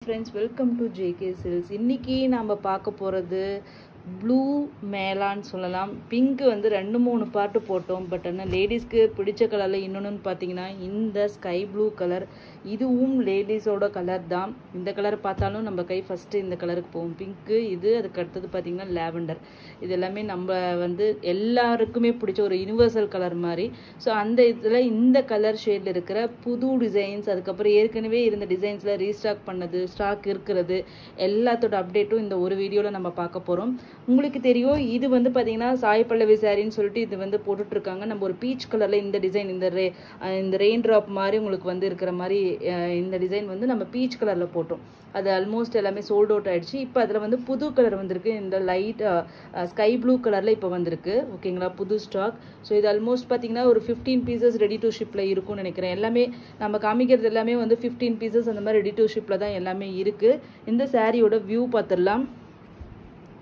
friends, welcome to JK Silks. இன்னைக்கு நாம பார்க்க போறது ப்ளூ மேலான்னு சொல்லலாம். பிங்க் வந்து 2-3 பார்ட் போட்டோம். பட் ஆனால் லேடிஸ்க்கு பிடிச்ச கலரில் இன்னொன்று பார்த்தீங்கன்னா இந்த ஸ்கை ப்ளூ கலர். இதுவும் லேடிஸோட கலர் தான். இந்த கலர் பார்த்தாலும் நம்ம கை ஃபஸ்ட்டு இந்த கலருக்கு போகும். பிங்க்கு இது, அதுக்கு அடுத்தது பார்த்தீங்கன்னா லேவெண்டர். இது எல்லாமே நம்ம வந்து எல்லாருக்குமே பிடிச்ச ஒரு யூனிவர்சல் கலர் மாதிரி. ஸோ அந்த இதில் இந்த கலர் ஷேடில் இருக்கிற புது டிசைன்ஸ், அதுக்கப்புறம் ஏற்கனவே இருந்த டிசைன்ஸில் ரீஸ்டாக் பண்ணது, ஸ்டாக் இருக்கிறது எல்லாத்தோட அப்டேட்டும் இந்த ஒரு வீடியோவில் நம்ம பார்க்க போகிறோம். உங்களுக்கு தெரியும், இது வந்து பார்த்தீங்கன்னா சாய் பல்லவி சாரின்னு சொல்லிட்டு இது வந்து போட்டுட்ருக்காங்க. நம்ம ஒரு பீச் கலரில் இந்த டிசைன், இந்த ரெயின் ட்ராப் மாதிரி உங்களுக்கு வந்து இருக்கிற மாதிரி இந்த டிசைன் வந்து நம்ம பீச் கலரில் போட்டோம். அது ஆல்மோஸ்ட் எல்லாமே சோல்ட் அவுட் ஆகிடுச்சு. இப்போ அதில் வந்து புது கலர் வந்திருக்கு. இந்த லைட் ஸ்கை ப்ளூ கலரில் இப்போ வந்திருக்கு. ஓகேங்களா, புது ஸ்டாக். ஸோ இது ஆல்மோஸ்ட் பார்த்தீங்கன்னா ஒரு 15 பீசஸ் ரெடி டு ஷிப்பில் இருக்கும்னு நினைக்கிறேன். எல்லாமே நம்ம காமிக்கிறது எல்லாமே வந்து 15 பீசஸ் அந்த மாதிரி ரெடி டு ஷிப்பில் தான் எல்லாமே இருக்குது. இந்த சாரியோட வியூ பார்த்துடலாம்.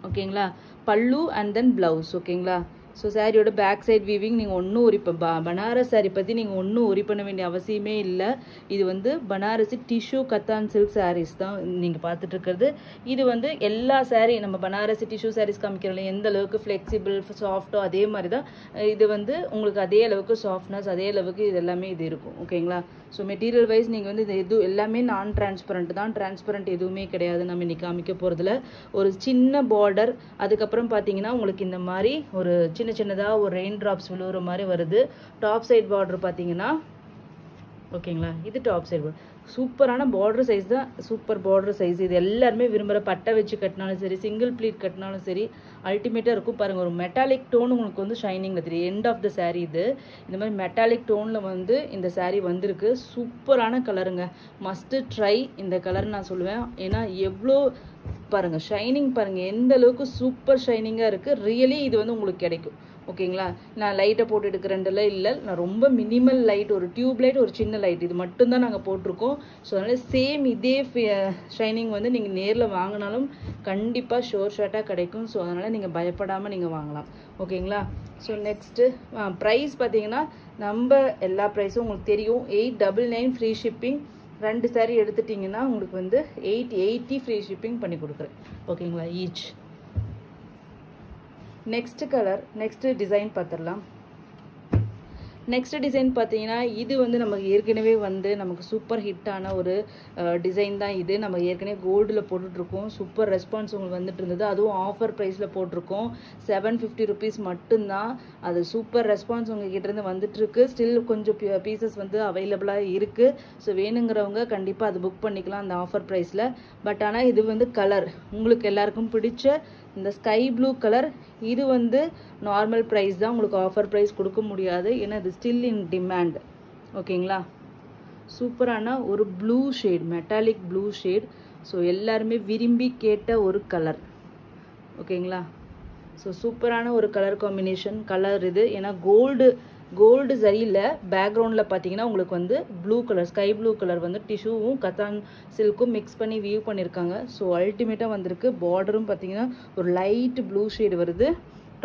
ஓகேங்களா, பல்லு அண்ட் தென் பிளவுஸ். ஓகேங்களா, ஸோ சாரியோட பேக் சைட் வீவிங் நீங்கள் ஒன்றும் பனாரஸ் சாரி பற்றி நீங்கள் ஒன்றும் ஒரி பண்ண வேண்டிய அவசியமே இல்லை. இது வந்து பனாரசி டிஷ்யூ கத்தான் சில்க் சாரீஸ் தான் நீங்கள் பார்த்துட்டு இருக்கிறது. இது வந்து எல்லா சாரீ நம்ம பனாரசி டிஷ்யூ சாரீஸ் காமிக்கிறோம், எந்த அளவுக்கு ஃப்ளெக்சிபிள் சாஃப்டோ அதே மாதிரி தான் இது வந்து உங்களுக்கு அதே அளவுக்கு சாஃப்ட்னஸ், அதே அளவுக்கு இது எல்லாமே இது இருக்கும். ஓகேங்களா, ஸோ மெட்டீரியல் வைஸ் நீங்கள் வந்து இது எல்லாமே நான் டிரான்ஸ்பரண்ட் தான். டிரான்ஸ்பரண்ட் எதுவுமே கிடையாது நம்ம இன்னைக்கு காமிக்க போகிறதுல. ஒரு சின்ன பார்டர், அதுக்கப்புறம் பார்த்தீங்கன்னா உங்களுக்கு இந்த மாதிரி ஒரு சின்னதாக ஒரு ரெயின் ட்ராப்ஸ் விழுவுற மாதிரி வருது. டாப் சைட் பார்டர் பார்த்தீங்கன்னா ஓகேங்களா, இது டாப் சைட் பார்டர். சூப்பரான பார்டர் சைஸ் தான், சூப்பர் பார்டர் சைஸ். இது எல்லாருமே விரும்புகிற பட்டை வச்சு கட்டினாலும் சரி, சிங்கிள் ப்ளீட் கட்டினாலும் சரி, அல்டிமேட்டாக இருக்கும். பாருங்கள், ஒரு மெட்டாலிக் டோன் உங்களுக்கு வந்து ஷைனிங்கில் தெரியும். எண்ட் ஆஃப் த சாரீ இது. இந்த மாதிரி மெட்டாலிக் டோனில் வந்து இந்த சாரீ வந்திருக்கு. சூப்பரான கலருங்க, மஸ்ட்டு ட்ரை இந்த கலர் நான் சொல்லுவேன். ஏன்னா எவ்வளோ பாருங்கள் ஷைனிங், பாருங்கள் எந்த அளவுக்கு சூப்பர் ஷைனிங்காக இருக்குது. ரியலி இது வந்து உங்களுக்கு கிடைக்கும். ஓகேங்களா, நான் லைட்டை போட்டு எடுக்கிறேன்ல இல்லை, நான் ரொம்ப மினிமல் லைட், ஒரு டியூப் லைட், ஒரு சின்ன லைட், இது மட்டும்தான் நாங்கள் போட்டிருக்கோம். ஸோ அதனால் சேம் இதே ஷைனிங் வந்து நீங்கள் நேரில் வாங்கினாலும் கண்டிப்பாக ஷோர் ஷார்ட்டாக கிடைக்கும். ஸோ அதனால் நீங்கள் பயப்படாமல் நீங்கள் வாங்கலாம். ஓகேங்களா, ஸோ நெக்ஸ்ட்டு ப்ரைஸ் பார்த்தீங்கன்னா நம்ம எல்லா ப்ரைஸும் உங்களுக்கு தெரியும். 899 ஃப்ரீ ஷிப்பிங். 2 சாரீ எடுத்துட்டிங்கன்னா உங்களுக்கு வந்து 880 ஃப்ரீ ஷிப்பிங் பண்ணி கொடுக்குறேன். ஓகேங்களா, each. Next colour, next design பார்த்துடலாம். நெக்ஸ்ட் டிசைன் பார்த்தீங்கன்னா இது வந்து நமக்கு ஏற்கனவே வந்து நமக்கு சூப்பர் ஹிட்டான ஒரு டிசைன் தான் இது. நம்ம ஏற்கனவே கோல்டில் போட்டுட்ருக்கோம். சூப்பர் ரெஸ்பான்ஸ் உங்களுக்கு வந்துட்டு இருந்தது. அதுவும் ஆஃபர் ப்ரைஸில் போட்டிருக்கோம். 750 ருபீஸ் மட்டும்தான். அது சூப்பர் ரெஸ்பான்ஸ் உங்ககிட்டேருந்து வந்துட்டுருக்கு. ஸ்டில் கொஞ்சம் பீசஸ் வந்து அவைலபிளாக இருக்குது. ஸோ வேணுங்கிறவங்க கண்டிப்பாக அது புக் பண்ணிக்கலாம் அந்த ஆஃபர் ப்ரைஸில். பட் ஆனால் இது வந்து கலர் உங்களுக்கு எல்லாருக்கும் பிடிச்ச இந்த ஸ்கை ப்ளூ கலர். இது வந்து நார்மல் ப்ரைஸ் தான், உங்களுக்கு ஆஃபர் ப்ரைஸ் கொடுக்க முடியாது. ஏன்னா இது ஸ்டில் இன் டிமாண்ட். ஓகேங்களா, சூப்பரான ஒரு blue shade, metallic blue shade. So எல்லாருமே விரும்பி கேட்ட ஒரு கலர். ஓகேங்களா, ஸோ சூப்பரான ஒரு கலர் காம்பினேஷன் கலர் இது. ஏன்னா கோல்டு சரியில் பேக்ரவுண்டில் பார்த்தீங்கன்னா உங்களுக்கு வந்து blue colour, sky blue colour வந்து டிஷ்யூவும் கத்தான் சில்க்கும் மிக்ஸ் பண்ணி வியூ பண்ணியிருக்காங்க. ஸோ அல்டிமேட்டாக வந்திருக்கு. பார்டரும் பார்த்தீங்கன்னா ஒரு லைட் ப்ளூ ஷேடு வருது.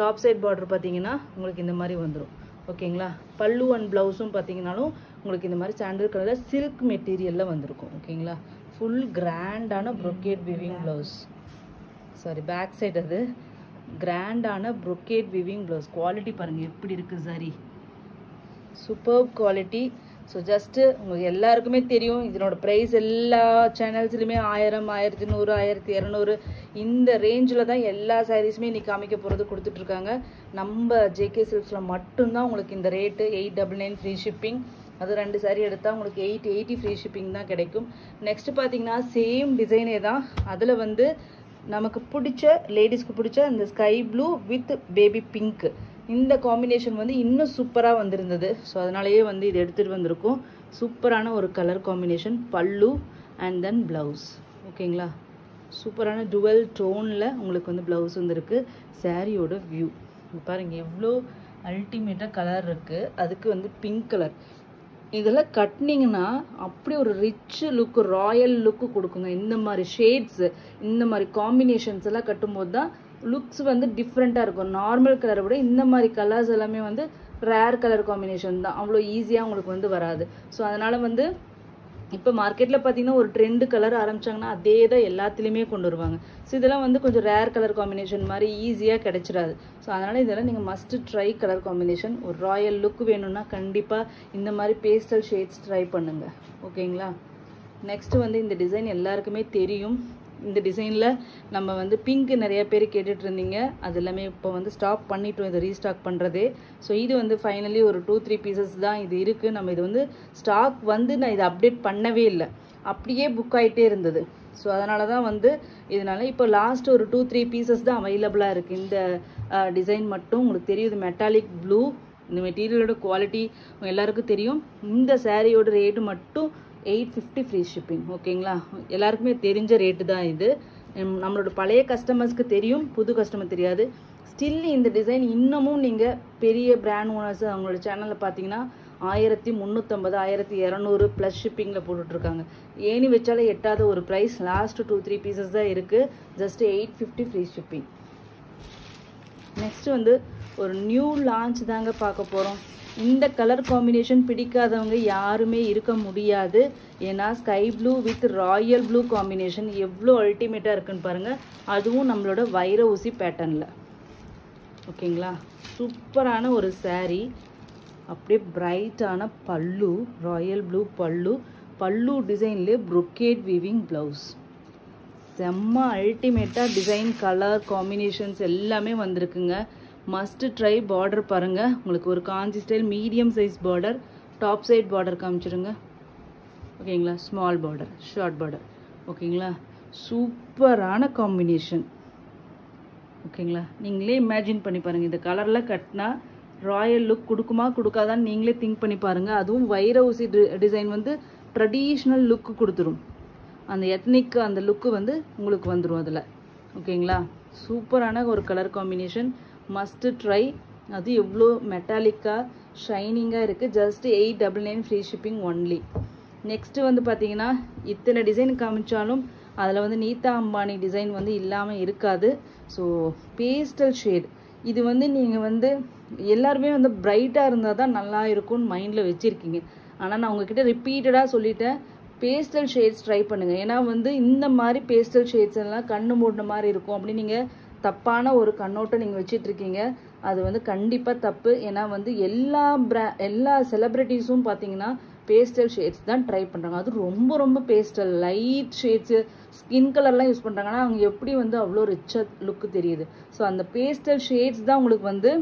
டாப் சைட் பார்டர் பார்த்தீங்கன்னா உங்களுக்கு இந்த மாதிரி வந்துடும். ஓகேங்களா, பல்லு அண்ட் ப்ளவுஸும் பார்த்தீங்கன்னாலும் உங்களுக்கு இந்த மாதிரி சாண்டில் கலரில் சில்க் மெட்டீரியலில் வந்திருக்கும். ஓகேங்களா, ஃபுல் கிராண்டான brocade weaving blouse. Sari, back side அது கிராண்டான ப்ரொக்கேட் விவிங் ப்ளவுஸ். குவாலிட்டி பாருங்கள் எப்படி இருக்குது sari, super quality. So just உங்களுக்கு எல்லாருக்குமே தெரியும் இதனோட ப்ரைஸ் எல்லா சேனல்ஸ்லையுமே 1000, 1100, 1200 இந்த ரேஞ்சில் தான் எல்லா சாரீஸுமே இன்றைக்கி காமிக்க போகிறது கொடுத்துட்ருக்காங்க. நம்ம ஜேகே சில்க்ஸில் மட்டும்தான் உங்களுக்கு இந்த ரேட்டு 899 ஃப்ரீ ஷிப்பிங். அது 2 சாரீ எடுத்தால் உங்களுக்கு 880 ஃப்ரீ ஷிப்பிங் தான் கிடைக்கும். நெக்ஸ்ட்டு பார்த்தீங்கன்னா சேம் டிசைனே தான். அதில் வந்து நமக்கு பிடிச்ச லேடிஸ்க்கு பிடிச்ச இந்த sky blue with baby pink, இந்த காம்பினேஷன் வந்து இன்னும் சூப்பராக வந்திருந்தது. ஸோ அதனாலேயே வந்து இது எடுத்துகிட்டு வந்திருக்கோம். சூப்பரான ஒரு கலர் காம்பினேஷன், பல்லு அண்ட் தென் ப்ளவுஸ். ஓகேங்களா, சூப்பரான டுவெல் டோனில் உங்களுக்கு வந்து ப்ளவுஸ் வந்துருக்கு. சாரியோட வியூ பாருங்கள் எவ்வளோ அல்டிமேட்டாக கலர் இருக்குது. அதுக்கு வந்து பிங்க் கலர் இதெல்லாம் கட்டினீங்கன்னா அப்படி ஒரு ரிச் லுக்கு, ராயல் லுக்கு கொடுக்குங்க. இந்த மாதிரி ஷேட்ஸு, இந்த மாதிரி காம்பினேஷன்ஸ் எல்லாம் கட்டும்போது தான் லுக்ஸ் வந்து டிஃப்ரெண்ட்டாக இருக்கும். நார்மல் கலரை விட இந்த மாதிரி கலர்ஸ் எல்லாமே வந்து ரேர் கலர் காம்பினேஷன் தான், அவ்வளோ ஈஸியாக உங்களுக்கு வந்து வராது. ஸோ அதனால் வந்து இப்போ மார்க்கெட்டில் பார்த்தீங்கன்னா ஒரு ட்ரெண்டு கலர் ஆரம்பிச்சாங்கன்னா அதே தான் எல்லாத்துலேயுமே கொண்டு வருவாங்க. ஸோ இதெல்லாம் வந்து கொஞ்சம் ரேர் கலர் காம்பினேஷன் மாதிரி ஈஸியாக கிடைச்சிடாது. ஸோ அதனால் இதெல்லாம் நீங்கள் மஸ்ட் ட்ரை கலர் காம்பினேஷன். ஒரு ராயல் லுக் வேணும்னா கண்டிப்பாக இந்த மாதிரி பேஸ்டல் ஷேட்ஸ் ட்ரை பண்ணுங்கள். ஓகேங்களா? நெக்ஸ்ட்டு வந்து இந்த டிசைன் எல்லாருக்குமே தெரியும். இந்த டிசைனில் நம்ம வந்து பிங்க் நிறைய பேர் கேட்டுட்டு இருந்தீங்க. அது எல்லாமே இப்போ வந்து ஸ்டாப் பண்ணிட்டோம், இதை ரீஸ்டாக் பண்ணுறதே. ஸோ இது வந்து ஃபைனலி ஒரு 2-3 பீசஸ் தான் இது இருக்குது. நம்ம இது வந்து ஸ்டாக் வந்து நான் இதை அப்டேட் பண்ணவே இல்லை, அப்படியே புக் ஆகிட்டே இருந்தது. ஸோ அதனால தான் வந்து இதனால் இப்போ லாஸ்ட் ஒரு 2-3 பீசஸ் தான் அவைலபிளாக இருக்குது. இந்த டிசைன் மட்டும் உங்களுக்கு தெரியுது, மெட்டாலிக் ப்ளூ. இந்த மெட்டீரியலோட குவாலிட்டி எல்லாருக்கும் தெரியும். இந்த சாரியோட ரேட்டு மட்டும் 850 ஃப்ரீ ஷிப்பிங். ஓகேங்களா? எல்லாருக்குமே தெரிஞ்ச ரேட்டு தான் இது. நம்மளோட பழைய கஸ்டமர்ஸ்க்கு தெரியும், புது கஸ்டமர் தெரியாது. ஸ்டில் இந்த டிசைன் இன்னமும் நீங்கள் பெரிய பிராண்ட் ஓனர்ஸ் அவங்களோட சேனலில் பார்த்தீங்கன்னா 1350 1200 ப்ளஸ் ஷிப்பிங்கில் போட்டுட்ருக்காங்க. ஏணி வச்சாலே எட்டாத ஒரு ப்ரைஸ். லாஸ்ட் 2-3 பீசஸ் தான் இருக்குது. Just 850 free shipping. நெக்ஸ்ட் வந்து ஒரு நியூ லான்ச் தாங்க பார்க்க போகிறோம். இந்த கலர் காம்பினேஷன் பிடிக்காதவங்க யாருமே இருக்க முடியாது. ஏன்னா sky blue with Royal blue combination எவ்வளோ அல்டிமேட்டாக இருக்குன்னு பாருங்கள். அதுவும் நம்மளோட வைர ஊசி பேட்டர்னில். ஓகேங்களா? சூப்பரான ஒரு சாரீ. அப்படியே பிரைட்டான பல்லு, ராயல் ப்ளூ பல்லு, பல்லு டிசைன்லேயே ப்ரொக்கேட் வீவிங் ப்ளவுஸ். செம்ம அல்டிமேட்டாக டிசைன் கலர் காம்பினேஷன்ஸ் எல்லாமே வந்திருக்குங்க. Must try. பார்டர் பாருங்கள், உங்களுக்கு ஒரு Kanchi style medium size border. Top side border காமிச்சிருங்க. ஓகேங்களா? Small border, short border. ஓகேங்களா? சூப்பரான காம்பினேஷன். ஓகேங்களா? நீங்களே இமேஜின் பண்ணி பாருங்கள், இந்த கலரில் கட்டினா ராயல் லுக் கொடுக்குமா கொடுக்காதான்னு நீங்களே திங்க் பண்ணி பாருங்கள். அதுவும் வைர ஊசி டிசைன் வந்து ட்ரெடிஷ்னல் லுக்கு கொடுத்துரும். அந்த எத்னிக் அந்த லுக்கு வந்து உங்களுக்கு வந்துடும் அதில். ஓகேங்களா? சூப்பரான ஒரு கலர் காம்பினேஷன். Must try. அது எவ்வளோ மெட்டாலிக்காக ஷைனிங்காக இருக்குது. Just 899 free shipping only. Next வந்து பார்த்தீங்கன்னா இத்தனை டிசைன் காமிச்சாலும் அதில் வந்து நீதா அம்பானி டிசைன் வந்து இல்லாமல் இருக்காது. ஸோ பேஸ்டல் ஷேட் இது வந்து நீங்கள் வந்து எல்லாருமே வந்து பிரைட்டாக இருந்தால் தான் நல்லா இருக்கும்னு மைண்டில் வச்சுருக்கீங்க. ஆனால் நான் உங்ககிட்ட ரிப்பீட்டடாக சொல்லிட்டேன், பேஸ்டல் ஷேட்ஸ் ட்ரை பண்ணுங்கள். ஏன்னா வந்து இந்த மாதிரி பேஸ்டல் ஷேட்ஸ் எல்லாம் கண்ணு மூடின மாதிரி இருக்கும் அப்படின்னு நீங்கள் தப்பான ஒரு கண்ணோட்டம் நீங்கள் வச்சிட்ருக்கீங்க. அது வந்து கண்டிப்பாக தப்பு. ஏன்னா வந்து எல்லா செலிப்ரிட்டிஸும் பார்த்தீங்கன்னா பேஸ்டல் ஷேட்ஸ் தான் ட்ரை பண்ணுறாங்க. அது ரொம்ப ரொம்ப பேஸ்டல் லைட் ஷேட்ஸு ஸ்கின் கலர்லாம் யூஸ் பண்ணுறாங்க. ஆனால் அவங்க எப்படி வந்து அவ்வளோ ரிச்சாக லுக்கு தெரியுது. ஸோ அந்த பேஸ்டல் ஷேட்ஸ் தான் உங்களுக்கு வந்து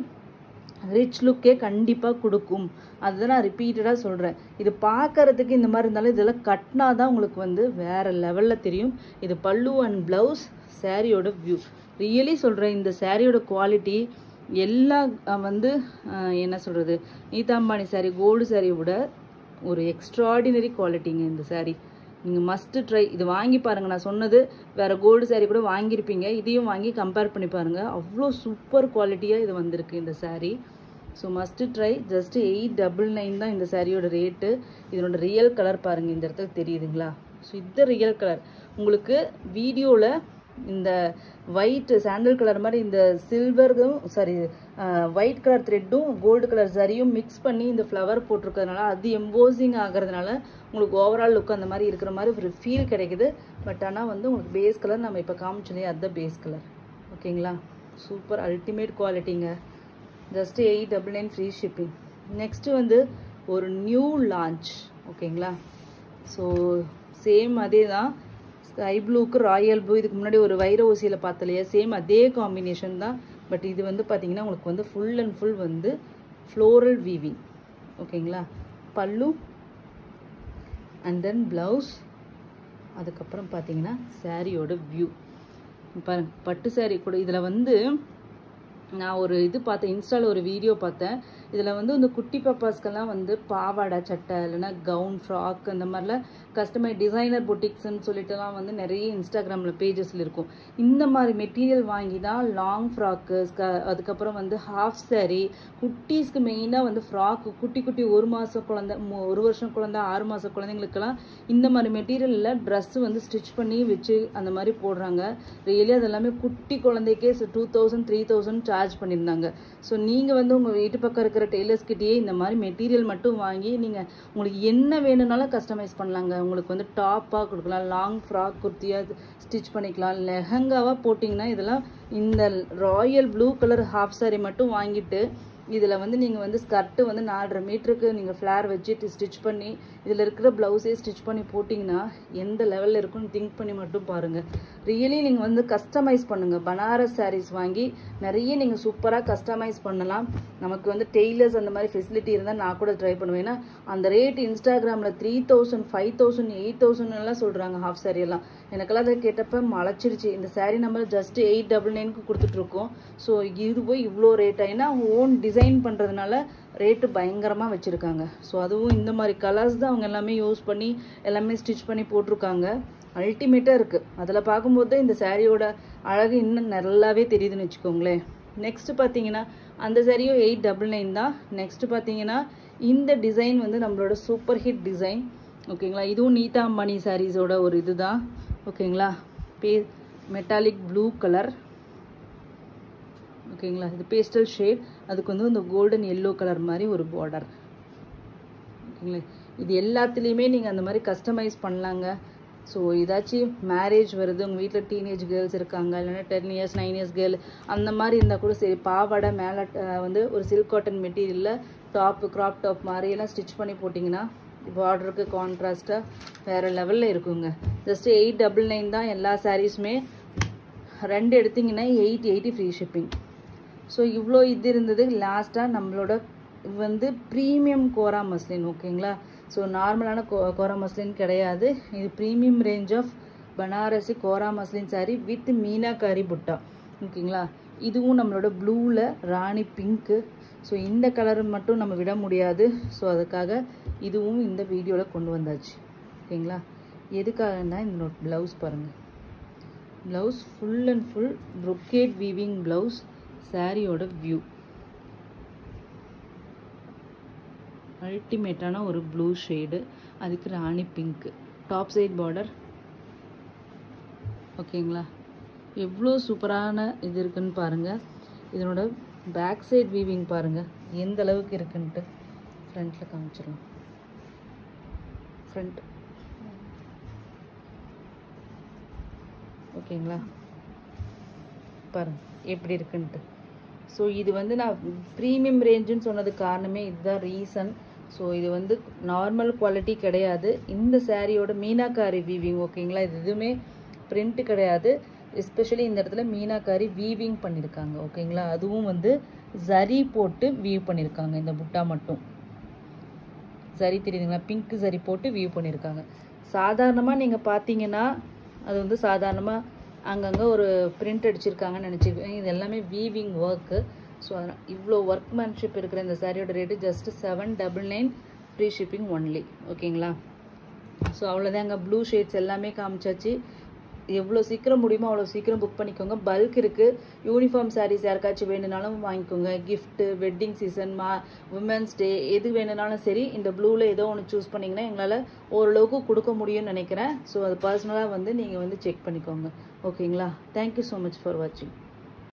ரிச் லுக்கே கண்டிப்பாக கொடுக்கும். அதுதான் நான் ரிப்பீட்டடாக சொல்கிறேன். இது பார்க்கறதுக்கு இந்த மாதிரி இருந்தாலும் இதெல்லாம் கட்டினா தான் உங்களுக்கு வந்து வேறு லெவலில் தெரியும். இது பல்லு அண்ட் ப்ளவுஸ், சாரியோட வியூ. ரியலி சொல்கிறேன், இந்த சாரியோட குவாலிட்டி எல்லாம் வந்து என்ன சொல்கிறது, நீதா அம்பானி சாரி கோல்டு சாரியை விட ஒரு எக்ஸ்ட்ராடினரி குவாலிட்டிங்க இந்த சாரீ. நீங்கள் மஸ்ட்டு ட்ரை. இது வாங்கி பாருங்கள். நான் சொன்னது வேறு கோல்டு சாரீ கூட வாங்கியிருப்பீங்க, இதையும் வாங்கி கம்பேர் பண்ணி பாருங்கள். அவ்வளோ சூப்பர் குவாலிட்டியாக இது வந்திருக்கு இந்த sari. So must try. Just 899 தான் இந்த சாரியோட ரேட்டு. இதனோட ரியல் கலர் பாருங்கள், இந்த இடத்துல தெரியுதுங்களா? ஸோ இது ரியல் கலர். உங்களுக்கு வீடியோவில் இந்த ஒயிட் சாண்டல் கலர் மாதிரி இந்த சில்வரும் ஒயிட் கலர் த்ரெட்டும் கோல்டு கலர் சரியும் மிக்ஸ் பண்ணி இந்த ஃப்ளவர் போட்டிருக்கிறதுனால அது எம்போசிங் ஆகிறதுனால உங்களுக்கு ஓவரால் லுக் அந்த மாதிரி இருக்கிற மாதிரி ஒரு ஃபீல் கிடைக்குது. பட் ஆனால் வந்து உங்களுக்கு பேஸ் கலர் நம்ம இப்போ காமிச்சோன்னே அதுதான் பேஸ் கலர். ஓகேங்களா? சூப்பர் அல்டிமேட் குவாலிட்டிங்க. Just 899 free shipping. நெக்ஸ்ட்டு வந்து ஒரு நியூ லான்ச். ஓகேங்களா? ஸோ சேம் அதே தான், ஸ்கை ப்ளூக்கு ராயல் ப்ளூ. இதுக்கு முன்னாடி ஒரு வைர ஊசியில் பார்த்தலையா, சேம் அதே காம்பினேஷன் தான். பட் இது வந்து பார்த்தீங்கன்னா உங்களுக்கு வந்து ஃபுல் அண்ட் ஃபுல் வந்து ஃப்ளோரல் வீவிங். ஓகேங்களா? பல்லு அண்ட் தென் ப்ளவுஸ். அதுக்கப்புறம் பார்த்தீங்கன்னா சாரியோட வியூ பாருங்கள். பட்டு சாரீ கூட இதில் வந்து நான் ஒரு இது பார்த்தேன், இன்ஸ்டாவில் ஒரு வீடியோ பார்த்தேன். இதில் வந்து இந்த குட்டி பாப்பாஸ்க்கெல்லாம் வந்து பாவாடை சட்டை இல்லைன்னா கவுன் ஃப்ராக் அந்த மாதிரிலாம் கஸ்டமைஸ் டிசைனர் பொட்டிக்ஸ்ன்னு சொல்லிட்டுலாம் வந்து நிறைய இன்ஸ்டாகிராமில் பேஜஸில் இருக்கும். இந்த மாதிரி மெட்டீரியல் வாங்கி தான் லாங் ஃப்ராக்கு, அதுக்கப்புறம் வந்து ஹாஃப் சாரீ, குட்டீஸ்க்கு மெயினாக வந்து ஃப்ராக்கு, குட்டி குட்டி 1 மாத குழந்தை, 1 வருஷம் குழந்தை, 6 மாத குழந்தைங்களுக்கெல்லாம் இந்த மாதிரி மெட்டீரியலில் ட்ரெஸ்ஸு வந்து ஸ்டிச் பண்ணி வச்சு அந்த மாதிரி போடுறாங்க. ரியலி அது எல்லாமே குட்டி குழந்தைக்கே 2000 3000 சார்ஜ் பண்ணியிருந்தாங்க. ஸோ நீங்கள் வந்து உங்கள் வீட்டு பக்கம் இருக்கிற டெய்லர்ஸ்கிட்டயே இந்த மாதிரி மெட்டீரியல் மட்டும் வாங்கி நீங்கள் உங்களுக்கு என்ன வேணும்னாலும் கஸ்டமைஸ் பண்ணலாங்க. உங்களுக்கு வந்து டாப்பாக கொடுக்கலாம், லாங் ஃப்ராக் குர்த்தியாக ஸ்டிச் பண்ணிக்கலாம், லெஹங்காவாக போட்டிங்கன்னா இதெல்லாம் இந்த Royal blue colour half sorry மட்டும் வாங்கிட்டு இதில் வந்து நீங்கள் வந்து ஸ்கர்ட்டு வந்து 4.5 மீட்டருக்கு நீங்கள் ஃப்ளேர் வச்சுட்டு ஸ்டிச் பண்ணி இதில் இருக்கிற ப்ளவுஸே ஸ்டிச் பண்ணி போட்டிங்கன்னா எந்த லெவலில் இருக்குன்னு திங்க் பண்ணி மட்டும் பாருங்கள். ரியலி நீங்கள் வந்து கஸ்டமைஸ் பண்ணுங்கள். பனாரஸ் சாரீஸ் வாங்கி நிறைய நீங்கள் சூப்பராக கஸ்டமைஸ் பண்ணலாம். நமக்கு வந்து டெய்லர்ஸ் அந்த மாதிரி ஃபெசிலிட்டி இருந்தால் நான் கூட ட்ரை பண்ணுவேன். ஏன்னா அந்த ரேட் இன்ஸ்டாகிராமில் 3000, 5000, 8000 எல்லாம் சொல்கிறாங்க ஹாஃப் சாரி எல்லாம். எனக்கெல்லாம் அதை கேட்டப்போ மலைச்சிருச்சு. இந்த சாரீ நம்ம ஜஸ்ட் 899க்கு கொடுத்துட்ருக்கோம். ஸோ இது போய் இவ்வளோ ரேட் ஆகினா அவங்க ஓன் டிசைன் பண்ணுறதுனால ரேட்டு பயங்கரமாக வச்சுருக்காங்க. ஸோ அதுவும் இந்த மாதிரி கலர்ஸ் தான் அவங்க எல்லாமே யூஸ் பண்ணி எல்லாமே ஸ்டிச் பண்ணி போட்டிருக்காங்க. அல்டிமேட்டாக இருக்குது. அதில் பார்க்கும்போது இந்த சாரியோட அழகு இன்னும் நல்லாவே தெரியுதுன்னு வச்சுக்கோங்களேன். நெக்ஸ்ட்டு பார்த்தீங்கன்னா அந்த சாரியும் 899 தான். நெக்ஸ்ட்டு பார்த்தீங்கன்னா இந்த டிசைன் வந்து நம்மளோட சூப்பர் ஹிட் டிசைன். ஓகேங்களா, இதுவும் நீதா அம்பானி சாரீஸோட ஒரு இது தான். ஓகேங்களா, மெட்டாலிக் ப்ளூ கலர். ஓகேங்களா, இது பேஸ்டல் ஷேட், அதுக்கு வந்து இந்த கோல்டன் எல்லோ கலர் மாதிரி ஒரு பார்டர். ஓகேங்களா, இது எல்லாத்துலேயுமே நீங்கள் அந்த மாதிரி கஸ்டமைஸ் பண்ணலாங்க. ஸோ ஏதாச்சும் மேரேஜ் வருது, உங்கள் வீட்டில் டீனேஜ் கேர்ள்ஸ் இருக்காங்க, இல்லைன்னா 10 இயர்ஸ் 9 இயர்ஸ் கேர்ள் அந்த மாதிரி இருந்தால் கூட சரி, பாவாடை மேலே வந்து ஒரு சில்க் காட்டன் மெட்டீரியலில் டாப்பு க்ராப் டாப் மாதிரியெல்லாம் ஸ்டிச் பண்ணி போட்டிங்கன்னா பார்டருக்கு கான்ட்ராஸ்ட்டாக வேறு லெவலில் இருக்குங்க. ஜஸ்ட் 899 தான் எல்லா சாரீஸுமே. 2 எடுத்திங்கன்னா 880 ஃப்ரீ ஷிப்பிங். ஸோ இவ்வளோ இது இருந்தது. லாஸ்ட்டாக நம்மளோட வந்து ப்ரீமியம் கோரா மஸ்லின். ஓகேங்களா, ஸோ நார்மலான கோரா மஸ்லின் கிடையாது, இது premium range of Banarasi kora muslin sari with meenakari butta. ஓகேங்களா, இதுவும் நம்மளோட ப்ளூவில் ராணி பிங்க்கு. ஸோ இந்த கலர் மட்டும் நம்ம விட முடியாது. ஸோ அதுக்காக இதுவும் இந்த வீடியோவில் கொண்டு வந்தாச்சு. ஓகேங்களா, எதுக்காகன்னா இந்த ப்ளவுஸ் பாருங்கள். Blouse full and full brocade weaving blouse. சாரியோட வியூ அல்டிமேட்டான ஒரு ப்ளூ ஷேடு, அதுக்கு ராணி பிங்க்கு, டாப் சைட் பார்டர். ஓகேங்களா, எவ்வளோ சூப்பரான இது இருக்குன்னு பாருங்கள். இதனோட பேக் சைட் வீவிங் பாருங்கள் எந்த அளவுக்கு இருக்குன்ட்டு. ஃப்ரண்ட்டில் காமிச்சிடலாம். ஃப்ரண்ட் ஓகேங்களா, பாருங்கள் எப்படி இருக்குன்ட்டு. ஸோ இது வந்து நான் ப்ரீமியம் ரேஞ்சுன்னு சொன்னதுக்கு காரணமே இதுதான் ரீசன். ஸோ இது வந்து நார்மல் குவாலிட்டி கிடையாது. இந்த சாரியோட மீனாகாரி வீவிங். ஓகேங்களா, இது எதுவுமே பிரிண்ட் கிடையாது. எஸ்பெஷலி இந்த இடத்துல மீனாகாரி வீவிங் பண்ணியிருக்காங்க. ஓகேங்களா, அதுவும் வந்து ஜரி போட்டு வீவ் பண்ணியிருக்காங்க. இந்த புட்டா மட்டும் ஜரி தெரியுதுங்களா, பிங்க் ஜரி போட்டு வீவ் பண்ணியிருக்காங்க. சாதாரணமாக நீங்கள் பார்த்தீங்கன்னா அது வந்து சாதாரணமாக அங்கங்கே ஒரு பிரிண்ட் அடிச்சிருக்காங்கன்னு நினச்சிருக்கேன். இது எல்லாமே வீவிங் ஒர்க்கு. ஸோ அதனால் இவ்வளோ ஒர்க்மேன்ஷிப் இருக்கிற இந்த சாரியோட rate just 799 free shipping only. ஓகேங்களா, ஸோ அவ்வளோதாங்க. ப்ளூ ஷேட்ஸ் எல்லாமே காமிச்சாச்சு. எவ்வளோ சீக்கிரம் முடியுமோ அவ்வளோ சீக்கிரம் புக் பண்ணிக்கோங்க. பல்க் இருக்குது. யூனிஃபார்ம் சாரீஸ் யாருக்காச்சும் வேணுனாலும் வாங்கிக்கோங்க. Gift, wedding season, women's day எது வேணுனாலும் சரி, இந்த ப்ளூவில் ஏதோ ஒன்று சூஸ் பண்ணிங்கன்னா எங்களால் ஓரளவுக்கு கொடுக்க முடியும்னு நினைக்கிறேன். ஸோ அது பர்சனலாக வந்து நீங்கள் வந்து செக் பண்ணிக்கோங்க. ஓகேங்களா, தேங்க்யூ ஸோ மச் ஃபார் வாட்சிங்.